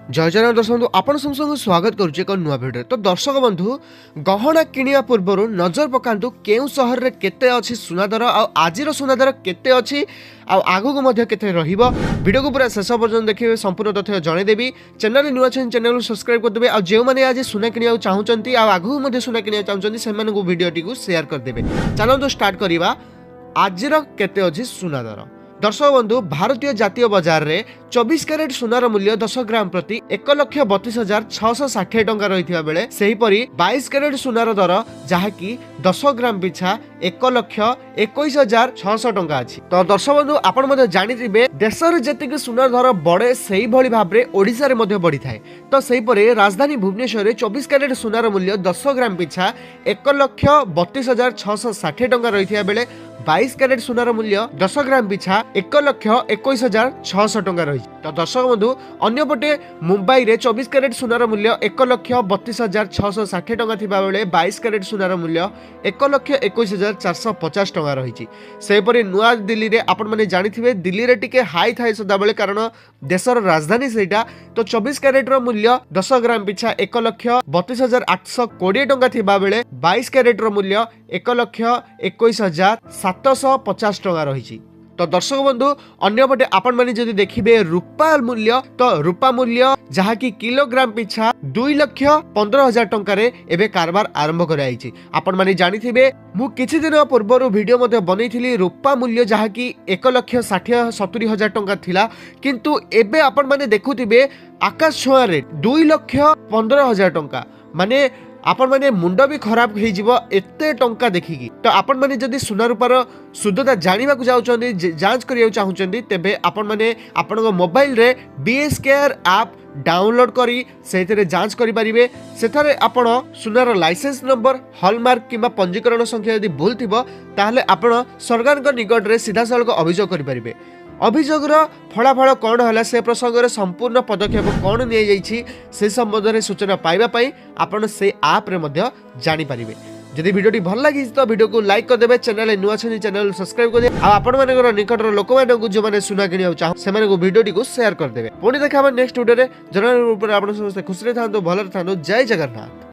जय जगन्नाथ दर्शक बंधु आपण समस्त स्वागत करुचे एक नुआ भिडियो। तो दर्शक बंधु गहना किनिया पूर्व नजर पकांतु केउ शहर रे केते अछि सुना दर आ आजिर सुना दर केते अछि आ आगु को मध्ये केते रहिबो। वीडियो को पूरा शेष पर्यंत देखिबे, संपूर्ण तथ्य जणे देबी। चैनल नुआ छन चैनल को सब्सक्राइब कर देबे आ जेउ माने आज सुना किनिया चाहुचंती आ आगु मध्ये सुना किनिया चाहुचंती सेमान को वीडियो टी को शेयर कर देबे। चलो तो स्टार्ट करिबा। आजिर केते अछि सुना दर। दर्शक बंधु भारतीय जातीय बजार रे 24 कैरेट सुनार मूल्य 10 ग्राम प्रति 1,32,660 टंका रही बेले सही परी 22 कैरेट सुनार दर जहाँकि 10 ग्राम पिछा 1,21,600 टंका अछि। तो दर्शक बंधु आपण मध्य जानिथिबे देशर जेतिक सुनार दर बढ़े सही भली भाबरे ओडिसा रे मध्य बढ़ी थाए। तो सही परी राजधानी भुवनेश्वर रे 24 कैरेट सुनार मूल्य 10 ग्राम पिछा 1,32,660 टंका रही बेले 22 कैरेट सुनार मूल्य 10 ग्राम पिछा 1,21,600 टंका रही। तो दर्शक बंधु अन्यपटे मुंबई रे 24 कैरेट सुनार मूल्य 1,32,660 टंका थिबा बेले 22 कैरेट सुनार मूल्य 1,21,450 टंका रही। सेपरी नुआ दिल्ली रे आपण माने जानिथिबे दिल्ली रे टिके हाई थाए सदा बेले कारण देशर राजधानी सेटा। तो 24 कैरेट रो मूल्य 10 ग्राम पिछा 1,32,820 टंका थिबा बेले 22 कैरेट रो मूल्य 1,21,750 टंका रही। तो दर्शक बंधु अन्यपटे आपण माने जदि देखिबे रूपा मूल्य, तो रूपा मूल्य जहा कि किलोग्राम पिछा 2,15,000 टंका रे एबे कारबार आरंभ कराइछि। आपण माने जानिथिबे मु किछि दिन पूर्व वीडियो मध्ये बनैथिली रूपा मूल्य जहा कि 1,60,70,000 टंका थिला, किंतु एबे आपण माने देखुथिबे आकाश छुआ रे 2,15,000 टंका। माने आपण माने मुंड भी खराब हो जीवो एते टंका देखिकी। तो आपण माने जदि सुना रूपार शुद्धता जानिबा को जाउचंदी, जांच करिया चाहुचंदी, तेबे आपण माने आपनको मोबाइल रे बीएसकेआर ऐप डाउनलोड करी सेथिरे जांच करि परिबे। सेथारे आपण सुनार लाइसेंस नंबर, हॉलमार्क किबा पंजीकरण संख्या यदि भूल थिबो ताहले आपण सरकार को निकट रे सीधा सळक अभियोग करि परिबे। अभियोगर फलाफल कौन है से प्रसंग में संपूर्ण पदक्षेप कौन नि जाइछि से संबंध में सूचना पाइबा पई आपण से ऐप रे मध्य जानि परिबे। जदि वीडियो भल लगी तो वीडियो को लाइक कर देबे, चैनल नुआ छनि चैनल सब्सक्राइब कर दे आ आपण मानकर निकटर लोक मानकु जो माने सुना किनिया चाह से माने को वीडियो को शेयर कर देबे। पुणी देखा नेक्स्ट वीडियो रे। जरूर ऊपर आपण समस्त खुशी रे थांतो, भल रे थांतो। जय जगन्नाथ।